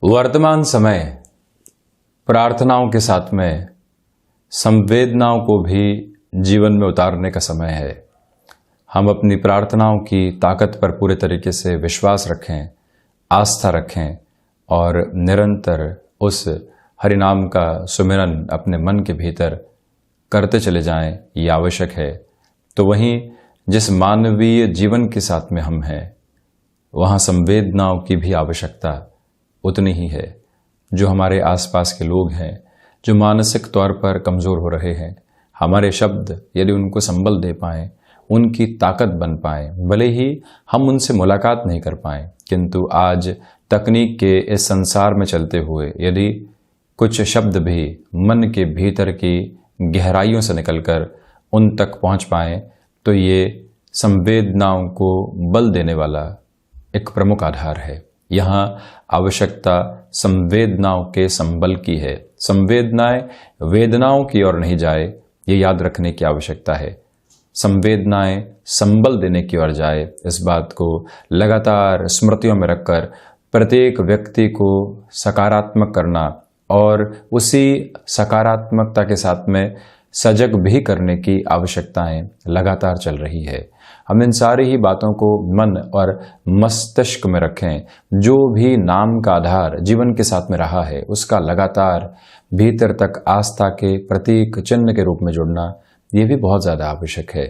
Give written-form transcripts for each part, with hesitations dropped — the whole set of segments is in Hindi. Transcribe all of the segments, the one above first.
वर्तमान समय प्रार्थनाओं के साथ में संवेदनाओं को भी जीवन में उतारने का समय है। हम अपनी प्रार्थनाओं की ताकत पर पूरे तरीके से विश्वास रखें, आस्था रखें और निरंतर उस हरिनाम का सुमिरन अपने मन के भीतर करते चले जाएं, ये आवश्यक है। तो वहीं जिस मानवीय जीवन के साथ में हम हैं, वहाँ संवेदनाओं की भी आवश्यकता उतनी ही है। जो हमारे आसपास के लोग हैं, जो मानसिक तौर पर कमज़ोर हो रहे हैं, हमारे शब्द यदि उनको संबल दे पाएं, उनकी ताकत बन पाएं, भले ही हम उनसे मुलाकात नहीं कर पाएं, किंतु आज तकनीक के इस संसार में चलते हुए यदि कुछ शब्द भी मन के भीतर की गहराइयों से निकलकर उन तक पहुंच पाएं, तो ये संवेदनाओं को बल देने वाला एक प्रमुख आधार है। यहाँ आवश्यकता संवेदनाओं के संबल की है। संवेदनाएं वेदनाओं की ओर नहीं जाए, ये याद रखने की आवश्यकता है। संवेदनाएं संबल देने की ओर जाए, इस बात को लगातार स्मृतियों में रखकर प्रत्येक व्यक्ति को सकारात्मक करना और उसी सकारात्मकता के साथ में सजग भी करने की आवश्यकताएं लगातार चल रही है। हम इन सारी ही बातों को मन और मस्तिष्क में रखें। जो भी नाम का आधार जीवन के साथ में रहा है, उसका लगातार भीतर तक आस्था के प्रतीक चिन्ह के रूप में जुड़ना, ये भी बहुत ज़्यादा आवश्यक है।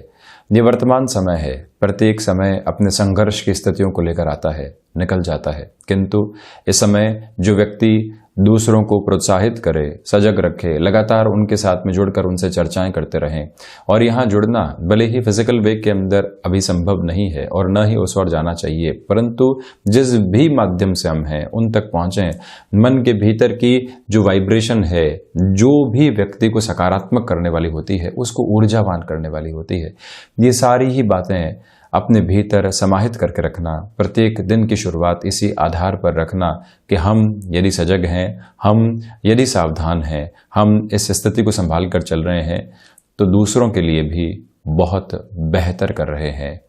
ये वर्तमान समय है। प्रत्येक समय अपने संघर्ष की स्थितियों को लेकर आता है, निकल जाता है, किंतु इस समय जो व्यक्ति दूसरों को प्रोत्साहित करे, सजग रखे, लगातार उनके साथ में जुड़कर उनसे चर्चाएं करते रहें। और यहाँ जुड़ना भले ही फिजिकल वे के अंदर अभी संभव नहीं है और न ही उस ओर जाना चाहिए, परंतु जिस भी माध्यम से हम हैं उन तक पहुँचें। मन के भीतर की जो वाइब्रेशन है, जो भी व्यक्ति को सकारात्मक करने वाली होती है, उसको ऊर्जावान करने वाली होती है। ये सारी ही बातें अपने भीतर समाहित करके रखना, प्रत्येक दिन की शुरुआत इसी आधार पर रखना कि हम यदि सजग हैं, हम यदि सावधान हैं, हम इस स्थिति को संभाल कर चल रहे हैं, तो दूसरों के लिए भी बहुत बेहतर कर रहे हैं।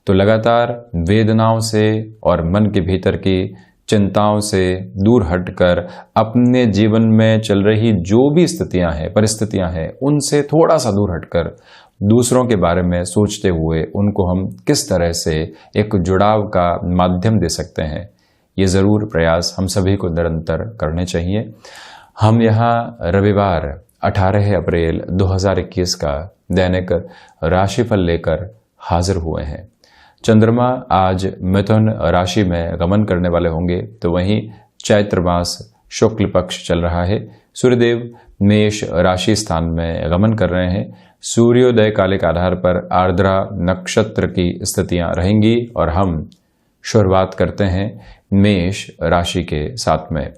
तो लगातार वेदनाओं से और मन के भीतर की चिंताओं से दूर हटकर अपने जीवन में चल रही जो भी स्थितियां हैं, परिस्थितियां हैं, उनसे थोड़ा सा दूर हटकर दूसरों के बारे में सोचते हुए उनको हम किस तरह से एक जुड़ाव का माध्यम दे सकते हैं, ये ज़रूर प्रयास हम सभी को निरंतर करने चाहिए। हम यहाँ रविवार 18 अप्रैल 2021 का दैनिक राशिफल लेकर हाजिर हुए हैं। चंद्रमा आज मिथुन राशि में गमन करने वाले होंगे, तो वहीं चैत्र मास शुक्ल पक्ष चल रहा है। सूर्यदेव मेष राशि स्थान में गमन कर रहे हैं। सूर्योदय काले के आधार पर आर्द्रा नक्षत्र की स्थितियां रहेंगी और हम शुरुआत करते हैं मेष राशि के साथ में।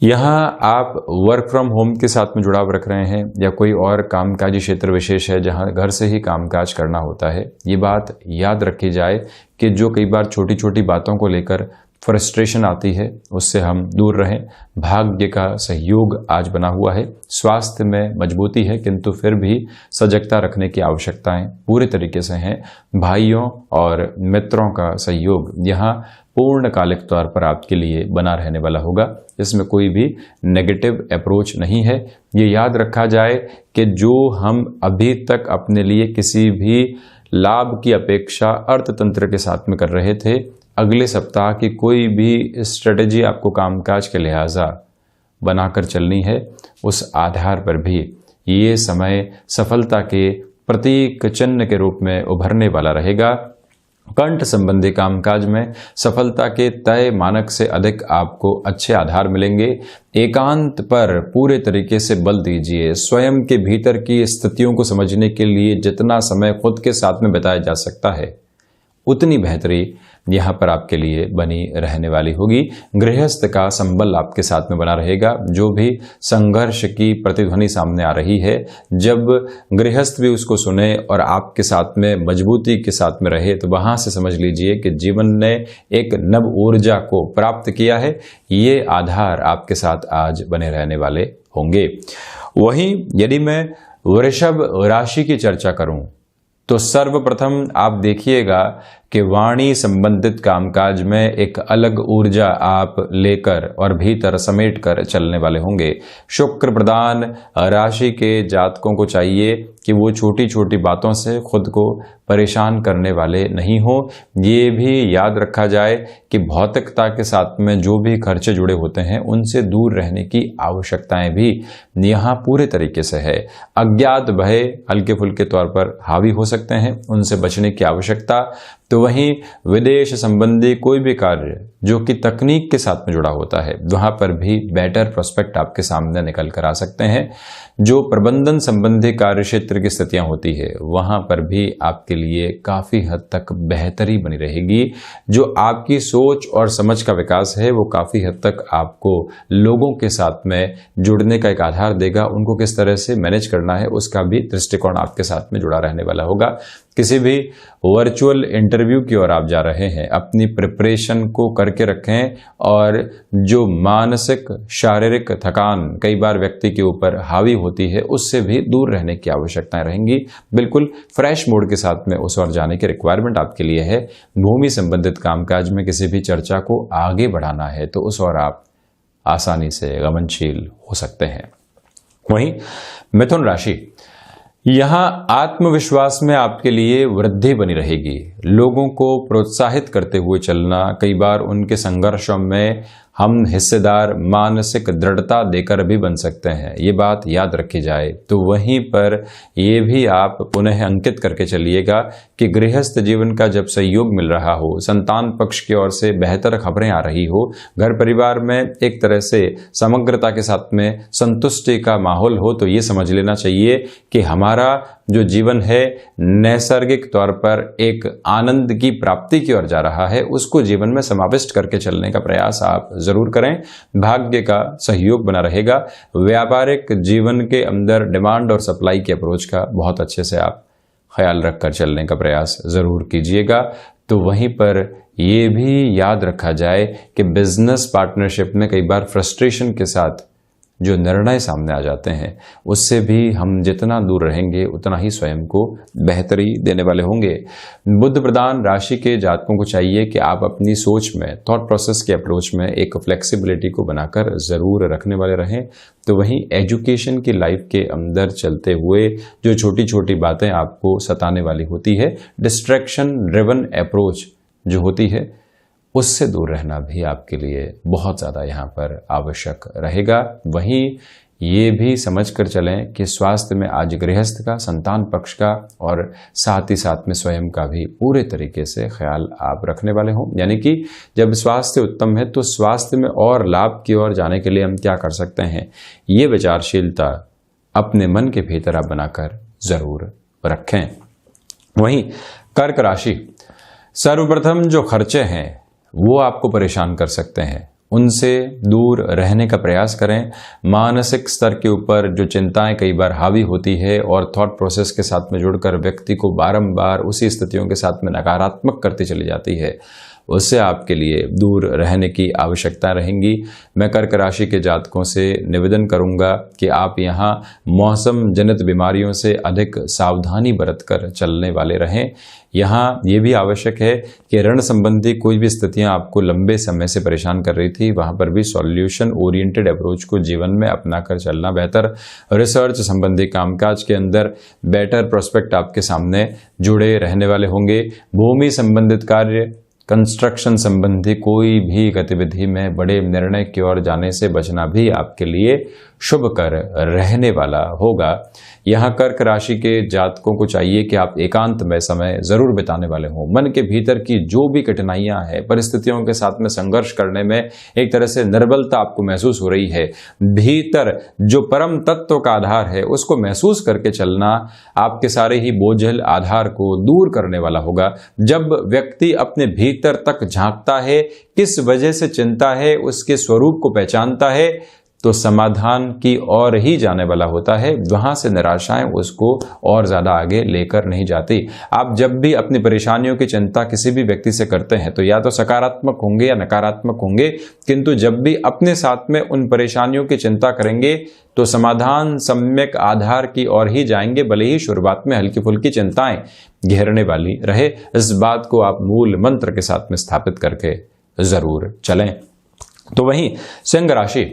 यहाँ आप वर्क फ्रॉम होम के साथ में जुड़ाव रख रहे हैं या कोई और कामकाजी क्षेत्र विशेष है जहाँ घर से ही कामकाज करना होता है, ये बात याद रखी जाए कि जो कई बार छोटी छोटी बातों को लेकर फ्रस्ट्रेशन आती है, उससे हम दूर रहें। भाग्य का सहयोग आज बना हुआ है। स्वास्थ्य में मजबूती है, किंतु फिर भी सजगता रखने की आवश्यकताएं पूरे तरीके से हैं। भाइयों और मित्रों का सहयोग यहाँ पूर्णकालिक तौर पर आपके लिए बना रहने वाला होगा। इसमें कोई भी नेगेटिव अप्रोच नहीं है। ये याद रखा जाए कि जो हम अभी तक अपने लिए किसी भी लाभ की अपेक्षा अर्थतंत्र के साथ में कर रहे थे, अगले सप्ताह की कोई भी स्ट्रेटेजी आपको कामकाज के लिहाजा बनाकर चलनी है। उस आधार पर भी ये समय सफलता के प्रतीक चिन्ह के रूप में उभरने वाला रहेगा। कंठ संबंधी कामकाज में सफलता के तय मानक से अधिक आपको अच्छे आधार मिलेंगे। एकांत पर पूरे तरीके से बल दीजिए। स्वयं के भीतर की स्थितियों को समझने के लिए जितना समय खुद के साथ में बिताया जा सकता है, उतनी बेहतरी यहाँ पर आपके लिए बनी रहने वाली होगी। गृहस्थ का संबल आपके साथ में बना रहेगा। जो भी संघर्ष की प्रतिध्वनि सामने आ रही है, जब गृहस्थ भी उसको सुने और आपके साथ में मजबूती के साथ में रहे, तो वहाँ से समझ लीजिए कि जीवन ने एक नव ऊर्जा को प्राप्त किया है। ये आधार आपके साथ आज बने रहने वाले होंगे। वहीं यदि मैं वृषभ राशि की चर्चा करूं, तो सर्वप्रथम आप देखिएगा कि वाणी संबंधित कामकाज में एक अलग ऊर्जा आप लेकर और भीतर समेट कर चलने वाले होंगे। शुक्र प्रधान राशि के जातकों को चाहिए कि वो छोटी छोटी बातों से खुद को परेशान करने वाले नहीं हो। ये भी याद रखा जाए कि भौतिकता के साथ में जो भी खर्चे जुड़े होते हैं उनसे दूर रहने की आवश्यकताएं भी यहाँ पूरे तरीके से है। अज्ञात भय हल्के फुल्के तौर पर हावी हो सकते हैं, उनसे बचने की आवश्यकता। तो वहीं विदेश संबंधी कोई भी कार्य जो कि तकनीक के साथ में जुड़ा होता है वहां पर भी बेटर प्रोस्पेक्ट आपके सामने निकल कर आ सकते हैं। जो प्रबंधन संबंधी कार्य क्षेत्र की स्थितियां होती है वहां पर भी आपके लिए काफी हद तक बेहतरी बनी रहेगी। जो आपकी सोच और समझ का विकास है वो काफी हद तक आपको लोगों के साथ में जुड़ने का एक आधार देगा। उनको किस तरह से मैनेज करना है उसका भी दृष्टिकोण आपके साथ में जुड़ा रहने वाला होगा। किसी भी वर्चुअल इंटरव्यू की ओर आप जा रहे हैं, अपनी प्रिपरेशन को करके रखें और जो मानसिक शारीरिक थकान कई बार व्यक्ति के ऊपर हावी होती है उससे भी दूर रहने की आवश्यकताएं रहेंगी। बिल्कुल फ्रेश मूड के साथ में उस ओर जाने की रिक्वायरमेंट आपके लिए है। भूमि संबंधित कामकाज में किसी भी चर्चा को आगे बढ़ाना है तो उस ओर आप आसानी से गमनशील हो सकते हैं। वहीं मिथुन राशि, यहां आत्मविश्वास में आपके लिए वृद्धि बनी रहेगी। लोगों को प्रोत्साहित करते हुए चलना, कई बार उनके संघर्षों में हम हिस्सेदार मानसिक दृढ़ता देकर भी बन सकते हैं, ये बात याद रखी जाए। तो वहीं पर ये भी आप पुनः अंकित करके चलिएगा कि गृहस्थ जीवन का जब सहयोग मिल रहा हो, संतान पक्ष की ओर से बेहतर खबरें आ रही हो, घर परिवार में एक तरह से समग्रता के साथ में संतुष्टि का माहौल हो, तो ये समझ लेना चाहिए कि हमारा जो जीवन है नैसर्गिक तौर पर एक आनंद की प्राप्ति की ओर जा रहा है। उसको जीवन में समाविष्ट करके चलने का प्रयास आप जरूर करें। भाग्य का सहयोग बना रहेगा। व्यापारिक जीवन के अंदर डिमांड और सप्लाई की अप्रोच का बहुत अच्छे से आप ख्याल रखकर चलने का प्रयास जरूर कीजिएगा। तो वहीं पर ये भी याद रखा जाए कि बिजनेस पार्टनरशिप में कई बार फ्रस्ट्रेशन के साथ जो निर्णय सामने आ जाते हैं उससे भी हम जितना दूर रहेंगे उतना ही स्वयं को बेहतरी देने वाले होंगे। बुध प्रधान राशि के जातकों को चाहिए कि आप अपनी सोच में, थॉट प्रोसेस के अप्रोच में एक फ्लेक्सिबिलिटी को बनाकर जरूर रखने वाले रहें। तो वहीं एजुकेशन की लाइफ के अंदर चलते हुए जो छोटी छोटी बातें आपको सताने वाली होती है, डिस्ट्रैक्शन ड्रिवन अप्रोच जो होती है उससे दूर रहना भी आपके लिए बहुत ज़्यादा यहाँ पर आवश्यक रहेगा। वहीं ये भी समझ कर चलें कि स्वास्थ्य में आज गृहस्थ का, संतान पक्ष का और साथ ही साथ में स्वयं का भी पूरे तरीके से ख्याल आप रखने वाले हों। यानी कि जब स्वास्थ्य उत्तम है तो स्वास्थ्य में और लाभ की ओर जाने के लिए हम क्या कर सकते हैं, ये विचारशीलता अपने मन के भीतर आप बनाकर जरूर रखें। वहीं कर्क राशि, सर्वप्रथम जो खर्चे हैं वो आपको परेशान कर सकते हैं, उनसे दूर रहने का प्रयास करें। मानसिक स्तर के ऊपर जो चिंताएं कई बार हावी होती है और थॉट प्रोसेस के साथ में जुड़कर व्यक्ति को बारंबार उसी स्थितियों के साथ में नकारात्मक करती चली जाती है, उससे आपके लिए दूर रहने की आवश्यकता रहेंगी। मैं कर्क राशि के जातकों से निवेदन करूंगा कि आप यहाँ मौसम जनित बीमारियों से अधिक सावधानी बरतकर चलने वाले रहें। यहाँ ये भी आवश्यक है कि ऋण संबंधी कोई भी स्थितियां आपको लंबे समय से परेशान कर रही थी, वहां पर भी सॉल्यूशन ओरिएंटेड अप्रोच को जीवन में अपनाकर चलना बेहतर। रिसर्च संबंधी कामकाज के अंदर बेटर प्रोस्पेक्ट आपके सामने जुड़े रहने वाले होंगे। भूमि संबंधित कार्य, कंस्ट्रक्शन संबंधी कोई भी गतिविधि में बड़े निर्णय की ओर जाने से बचना भी आपके लिए शुभ कर रहने वाला होगा। यहाँ कर्क राशि के जातकों को चाहिए कि आप एकांत में समय जरूर बिताने वाले हों। मन के भीतर की जो भी कठिनाइयां हैं, परिस्थितियों के साथ में संघर्ष करने में एक तरह से निर्बलता आपको महसूस हो रही है, भीतर जो परम तत्व का आधार है उसको महसूस करके चलना आपके सारे ही बोझिल आधार को दूर करने वाला होगा। जब व्यक्ति अपने भीतर तक झांकता है, किस वजह से चिंता है, उसके स्वरूप को पहचानता है, तो समाधान की ओर ही जाने वाला होता है, वहां से निराशाएं उसको और ज्यादा आगे लेकर नहीं जाती। आप जब भी अपनी परेशानियों की चिंता किसी भी व्यक्ति से करते हैं तो या तो सकारात्मक होंगे या नकारात्मक होंगे, किंतु जब भी अपने साथ में उन परेशानियों की चिंता करेंगे तो समाधान सम्यक आधार की ओर ही जाएंगे, भले ही शुरुआत में हल्की फुल्की चिंताएं घेरने वाली रहे। इस बात को आप मूल मंत्र के साथ में स्थापित करके जरूर चलें। तो वहीं सिंह राशि,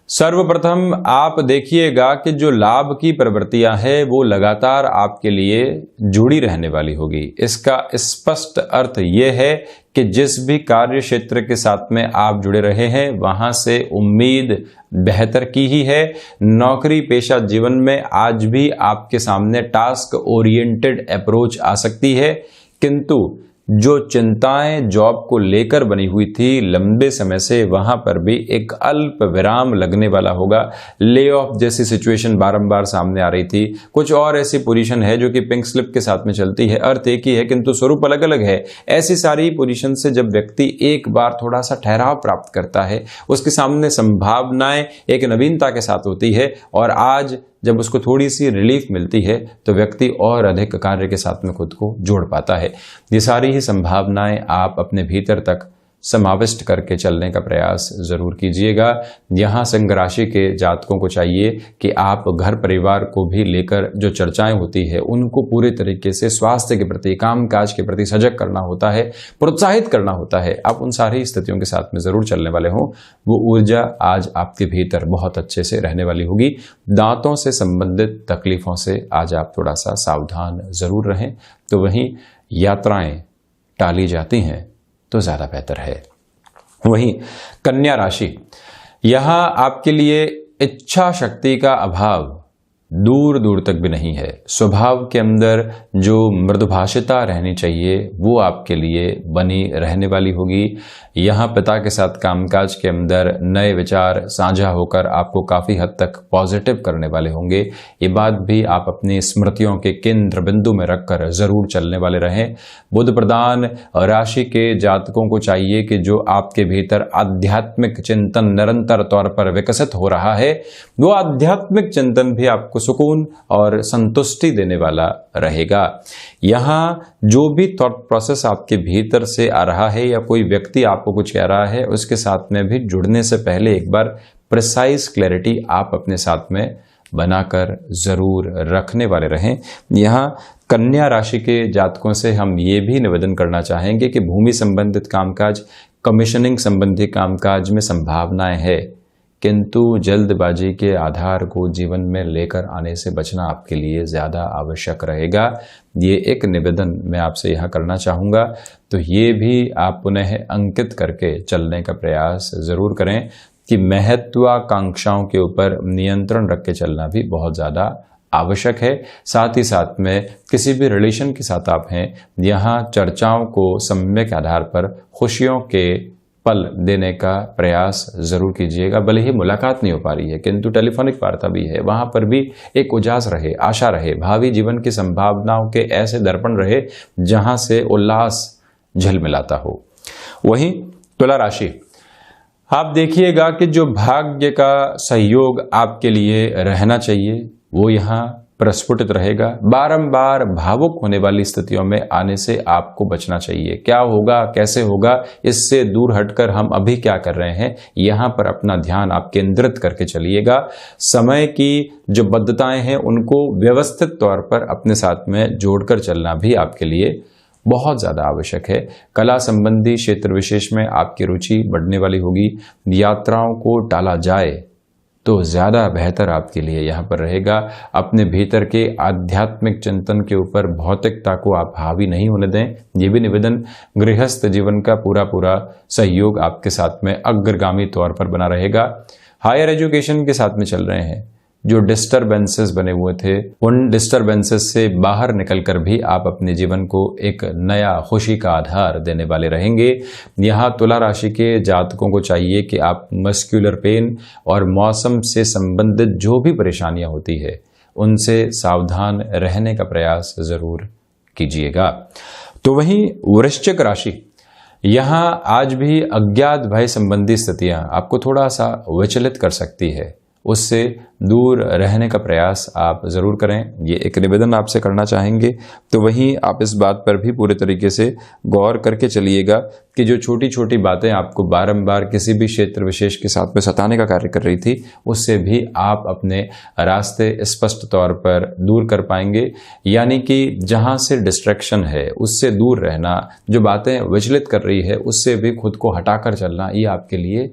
सर्वप्रथम आप देखिएगा कि जो लाभ की प्रवृत्तियां हैं वो लगातार आपके लिए जुड़ी रहने वाली होगी। इसका स्पष्ट अर्थ ये है कि जिस भी कार्य क्षेत्र के साथ में आप जुड़े रहे हैं वहां से उम्मीद बेहतर की ही है। नौकरी पेशा जीवन में आज भी आपके सामने टास्क ओरिएंटेड अप्रोच आ सकती है, किंतु जो चिंताएं जॉब को लेकर बनी हुई थी लंबे समय से, वहां पर भी एक अल्प विराम लगने वाला होगा। ले ऑफ जैसी सिचुएशन बारंबार सामने आ रही थी, कुछ और ऐसी पोजीशन है जो कि पिंक स्लिप के साथ में चलती है, अर्थ एक ही है किंतु स्वरूप अलग अलग है। ऐसी सारी पोजीशन से जब व्यक्ति एक बार थोड़ा सा ठहराव प्राप्त करता है, उसके सामने संभावनाएं एक नवीनता के साथ होती है, और आज जब उसको थोड़ी सी रिलीफ मिलती है तो व्यक्ति और अधिक कार्य के साथ में खुद को जोड़ पाता है। ये सारी ही संभावनाएं आप अपने भीतर तक समाविष्ट करके चलने का प्रयास जरूर कीजिएगा। यहाँ सिंह राशि के जातकों को चाहिए कि आप घर परिवार को भी लेकर जो चर्चाएं होती है उनको पूरे तरीके से स्वास्थ्य के प्रति, कामकाज के प्रति सजग करना होता है, प्रोत्साहित करना होता है। आप उन सारी स्थितियों के साथ में जरूर चलने वाले हों। वो ऊर्जा आज आपके भीतर बहुत अच्छे से रहने वाली होगी। दांतों से संबंधित तकलीफों से आज आप थोड़ा सा सावधान जरूर रहें। तो वहीं यात्राएं टाली जाती हैं तो ज्यादा बेहतर है। वहीं कन्या राशि, यहां आपके लिए इच्छा शक्ति का अभाव दूर दूर तक भी नहीं है। स्वभाव के अंदर जो मृदुभाषिता रहनी चाहिए वो आपके लिए बनी रहने वाली होगी। यहाँ पिता के साथ कामकाज के अंदर नए विचार साझा होकर आपको काफी हद तक पॉजिटिव करने वाले होंगे। ये बात भी आप अपनी स्मृतियों के केंद्र बिंदु में रखकर जरूर चलने वाले रहें। बुध प्रधान राशि के जातकों को चाहिए कि जो आपके भीतर आध्यात्मिक चिंतन निरंतर तौर पर विकसित हो रहा है, वो आध्यात्मिक चिंतन भी आपको सुकून और संतुष्टि देने वाला रहेगा। यहाँ जो भी थॉट प्रोसेस आपके भीतर से आ रहा है या कोई व्यक्ति आपको कुछ कह रहा है, उसके साथ में भी जुड़ने से पहले एक बार प्रिसाइज क्लैरिटी आप अपने साथ में बनाकर जरूर रखने वाले रहें। यहाँ कन्या राशि के जातकों से हम ये भी निवेदन करना चाहेंगे कि भूमि संबंधित कामकाज, कमीशनिंग संबंधी कामकाज में संभावनाएं है, किंतु जल्दबाजी के आधार को जीवन में लेकर आने से बचना आपके लिए ज़्यादा आवश्यक रहेगा। ये एक निवेदन मैं आपसे यहाँ करना चाहूँगा। तो ये भी आप पुनः अंकित करके चलने का प्रयास ज़रूर करें कि महत्वाकांक्षाओं के ऊपर नियंत्रण रख के चलना भी बहुत ज़्यादा आवश्यक है। साथ ही साथ में किसी भी रिलेशन के साथ आप हैं, यहाँ चर्चाओं को सम्यक आधार पर खुशियों के पल देने का प्रयास जरूर कीजिएगा। भले ही मुलाकात नहीं हो पा रही है किंतु टेलीफोनिक वार्ता भी है, वहां पर भी एक उजास रहे, आशा रहे, भावी जीवन की संभावनाओं के ऐसे दर्पण रहे जहां से उल्लास झलमिलाता हो। वहीं तुला राशि, आप देखिएगा कि जो भाग्य का सहयोग आपके लिए रहना चाहिए वो यहाँ प्रस्फुटित रहेगा। बारंबार भावुक होने वाली स्थितियों में आने से आपको बचना चाहिए। क्या होगा, कैसे होगा, इससे दूर हटकर हम अभी क्या कर रहे हैं, यहाँ पर अपना ध्यान आप केंद्रित करके चलिएगा। समय की जो बद्धताएं हैं उनको व्यवस्थित तौर पर अपने साथ में जोड़कर चलना भी आपके लिए बहुत ज़्यादा आवश्यक है। कला संबंधी क्षेत्र विशेष में आपकी रुचि बढ़ने वाली होगी। यात्राओं को टाला जाए तो ज़्यादा बेहतर आपके लिए यहाँ पर रहेगा। अपने भीतर के आध्यात्मिक चिंतन के ऊपर भौतिकता को आप हावी नहीं होने दें, ये भी निवेदन। गृहस्थ जीवन का पूरा सहयोग आपके साथ में अग्रगामी तौर पर बना रहेगा। हायर एजुकेशन के साथ में चल रहे हैं, जो डिस्टरबेंसेस बने हुए थे उन डिस्टरबेंसेस से बाहर निकलकर भी आप अपने जीवन को एक नया खुशी का आधार देने वाले रहेंगे। यहाँ तुला राशि के जातकों को चाहिए कि आप मस्कुलर पेन और मौसम से संबंधित जो भी परेशानियां होती है उनसे सावधान रहने का प्रयास जरूर कीजिएगा। तो वहीं वृश्चिक राशि, यहाँ आज भी अज्ञात भय संबंधी स्थितियां आपको थोड़ा सा विचलित कर सकती है, उससे दूर रहने का प्रयास आप जरूर करें, ये एक निवेदन आपसे करना चाहेंगे। तो वहीं आप इस बात पर भी पूरे तरीके से गौर करके चलिएगा कि जो छोटी छोटी बातें आपको बारंबार किसी भी क्षेत्र विशेष के साथ में सताने का कार्य कर रही थी, उससे भी आप अपने रास्ते स्पष्ट तौर पर दूर कर पाएंगे। यानी कि जहां से डिस्ट्रैक्शन है उससे दूर रहना, जो बातें विचलित कर रही है उससे भी खुद को हटाकर चलना, ये आपके लिए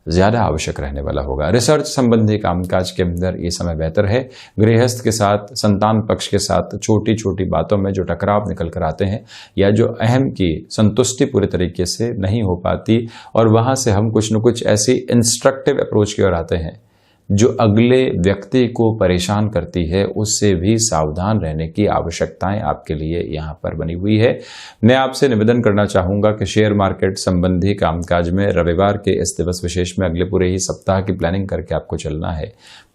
ज्यादा आवश्यक रहने वाला होगा। रिसर्च संबंधी कामकाज के अंदर ये समय बेहतर है। गृहस्थ के साथ, संतान पक्ष के साथ छोटी छोटी बातों में जो टकराव निकल कर आते हैं या जो अहम की संतुष्टि पूरे तरीके से नहीं हो पाती और वहां से हम कुछ न कुछ ऐसी इंस्ट्रक्टिव अप्रोच की ओर आते हैं जो अगले व्यक्ति को परेशान करती है, उससे भी सावधान रहने की आवश्यकताएं आपके लिए यहां पर बनी हुई है। मैं आपसे निवेदन करना चाहूंगा कि शेयर मार्केट संबंधी कामकाज में रविवार के इस दिवस विशेष में अगले पूरे ही सप्ताह की प्लानिंग करके आपको चलना है।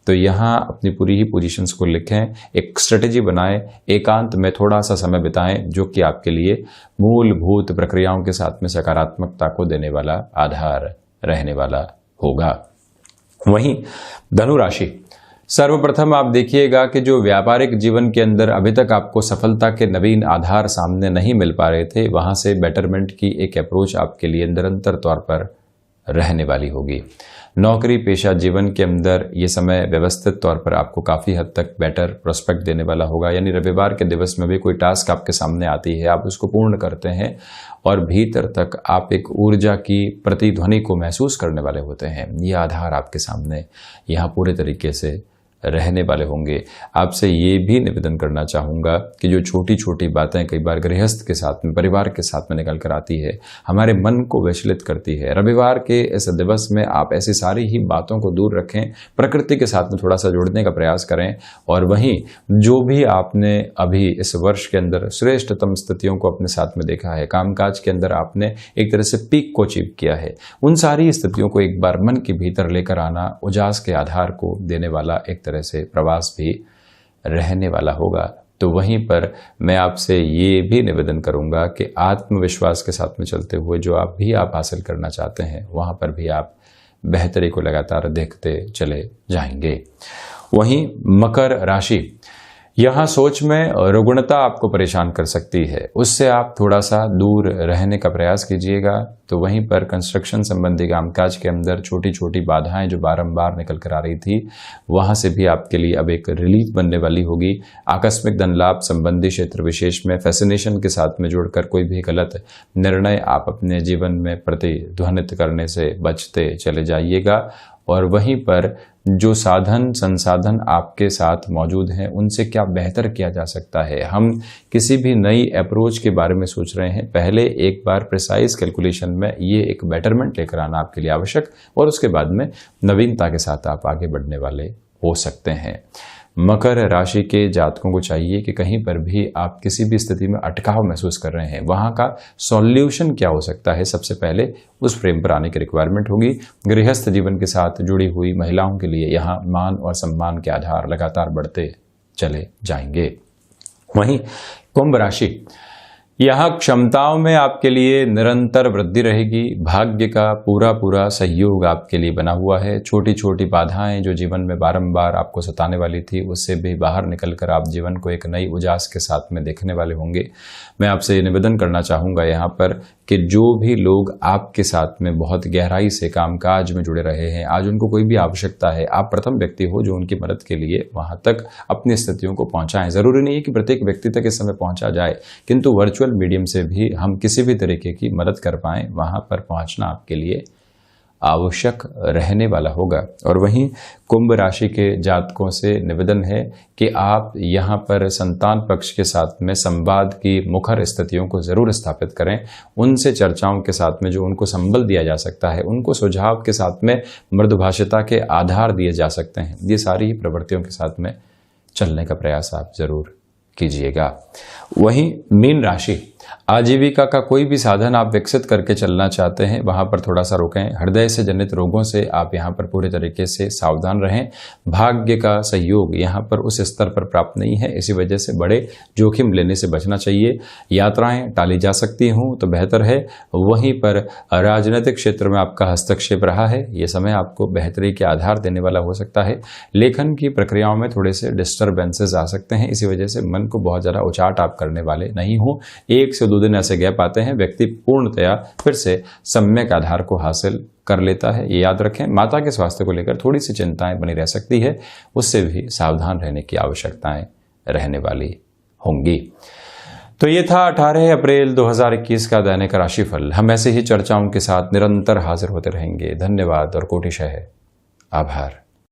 तो यहाँ अपनी पूरी ही पोजीशंस को लिखें, एक स्ट्रेटेजी बनाएं, एकांत में थोड़ा सा समय बिताएं, जो कि आपके लिए मूलभूत प्रक्रियाओं के साथ में सकारात्मकता को देने वाला आधार रहने वाला होगा। वहीं धनु राशि, सर्वप्रथम आप देखिएगा कि जो व्यापारिक जीवन के अंदर अभी तक आपको सफलता के नवीन आधार सामने नहीं मिल पा रहे थे, वहां से बेटरमेंट की एक अप्रोच आपके लिए निरंतर तौर पर रहने वाली होगी। नौकरी पेशा जीवन के अंदर ये समय व्यवस्थित तौर पर आपको काफी हद तक बेटर प्रोस्पेक्ट देने वाला होगा। यानी रविवार के दिवस में भी कोई टास्क आपके सामने आती है, आप उसको पूर्ण करते हैं और भीतर तक आप एक ऊर्जा की प्रतिध्वनि को महसूस करने वाले होते हैं। ये आधार आपके सामने यहाँ पूरे तरीके से रहने वाले होंगे। आपसे ये भी निवेदन करना चाहूँगा कि जो छोटी छोटी बातें कई बार गृहस्थ के साथ में, परिवार के साथ में निकल कर आती है, हमारे मन को विचलित करती है। रविवार के इस दिवस में आप ऐसी सारी ही बातों को दूर रखें, प्रकृति के साथ में थोड़ा सा जुड़ने का प्रयास करें और वहीं जो भी आपने अभी इस वर्ष के अंदर श्रेष्ठतम स्थितियों को अपने साथ में देखा है, कामकाज के अंदर आपने एक तरह से पीक को अचीव किया है, उन सारी स्थितियों को एक बार मन के भीतर लेकर आना उजास के आधार को देने वाला एक तरह से प्रवास भी रहने वाला होगा। तो वहीं पर मैं आपसे ये भी निवेदन करूंगा कि आत्मविश्वास के साथ में चलते हुए जो आप हासिल करना चाहते हैं, वहां पर भी आप बेहतरी को लगातार देखते चले जाएंगे। वहीं मकर राशि, यहाँ सोच में रुग्णता आपको परेशान कर सकती है, उससे आप थोड़ा सा दूर रहने का प्रयास कीजिएगा। तो वहीं पर कंस्ट्रक्शन संबंधी कामकाज के अंदर छोटी छोटी बाधाएं जो बारंबार निकल कर आ रही थी, वहां से भी आपके लिए अब एक रिलीफ बनने वाली होगी। आकस्मिक धन लाभ संबंधी क्षेत्र विशेष में फैसिनेशन के साथ में जोड़कर कोई भी गलत निर्णय आप अपने जीवन में प्रतिध्वनित करने से बचते चले जाइएगा। और वहीं पर जो साधन संसाधन आपके साथ मौजूद हैं, उनसे क्या बेहतर किया जा सकता है। हम किसी भी नई अप्रोच के बारे में सोच रहे हैं, पहले एक बार प्रिसाइज कैलकुलेशन में ये एक बेटरमेंट लेकर आना आपके लिए आवश्यक, और उसके बाद में नवीनता के साथ आप आगे बढ़ने वाले हो सकते हैं। मकर राशि के जातकों को चाहिए कि कहीं पर भी आप किसी भी स्थिति में अटकाव महसूस कर रहे हैं, वहां का सॉल्यूशन क्या हो सकता है, सबसे पहले उस फ्रेम पर आने की रिक्वायरमेंट होगी। गृहस्थ जीवन के साथ जुड़ी हुई महिलाओं के लिए यहाँ मान और सम्मान के आधार लगातार बढ़ते चले जाएंगे। वहीं कुंभ राशि, यहाँ क्षमताओं में आपके लिए निरंतर वृद्धि रहेगी। भाग्य का पूरा सहयोग आपके लिए बना हुआ है। छोटी छोटी बाधाएं जो जीवन में बारंबार आपको सताने वाली थी, उससे भी बाहर निकलकर आप जीवन को एक नई उजास के साथ में देखने वाले होंगे। मैं आपसे ये निवेदन करना चाहूँगा यहाँ पर कि जो भी लोग आपके साथ में बहुत गहराई से कामकाज में जुड़े रहे हैं, आज उनको कोई भी आवश्यकता है, आप प्रथम व्यक्ति हो जो उनकी मदद के लिए वहां तक अपनी स्थितियों को पहुंचाएं। जरूरी नहीं है कि प्रत्येक व्यक्ति तक इस समय पहुंचा जाए, किंतु वर्चुअल मीडियम से भी हम किसी भी तरीके की मदद कर पाएं, वहां पर पहुंचना आपके लिए आवश्यक रहने वाला होगा। और वहीं कुंभ राशि के जातकों से निवेदन है कि आप यहाँ पर संतान पक्ष के साथ में संवाद की मुखर स्थितियों को जरूर स्थापित करें। उनसे चर्चाओं के साथ में जो उनको संबल दिया जा सकता है, उनको सुझाव के साथ में मृदुभाषिता के आधार दिए जा सकते हैं, ये सारी ही प्रवृत्तियों के साथ में चलने का प्रयास आप जरूर कीजिएगा। वहीं मीन राशि, आजीविका का कोई भी साधन आप विकसित करके चलना चाहते हैं, वहां पर थोड़ा सा रुकें। हृदय से जनित रोगों से आप यहाँ पर पूरे तरीके से सावधान रहें। भाग्य का सहयोग यहाँ पर उस स्तर पर प्राप्त नहीं है, इसी वजह से बड़े जोखिम लेने से बचना चाहिए। यात्राएं टाली जा सकती हों तो बेहतर है। वहीं पर राजनीतिक क्षेत्र में आपका हस्तक्षेप रहा है, ये समय आपको बेहतरी के आधार देने वाला हो सकता है। लेखन की प्रक्रियाओं में थोड़े से डिस्टर्बेंसेस आ सकते हैं, इसी वजह से मन को बहुत ज़्यादा उचाट आप करने वाले नहीं हो। 1 से 2 दिन ऐसे गैप आते हैं, व्यक्ति पूर्णतया फिर से सम्यक आधार को हासिल कर लेता है। ये याद रखें। माता के स्वास्थ्य को लेकर थोड़ी सी चिंताएं बनी रह सकती है, उससे भी सावधान रहने की आवश्यकताएं रहने वाली होंगी। तो ये था 18 अप्रैल 2021 का दैनिक राशिफल। हम ऐसे ही चर्चाओं के साथ निरंतर हाजिर होते रहेंगे। धन्यवाद और कोटिशः आभार।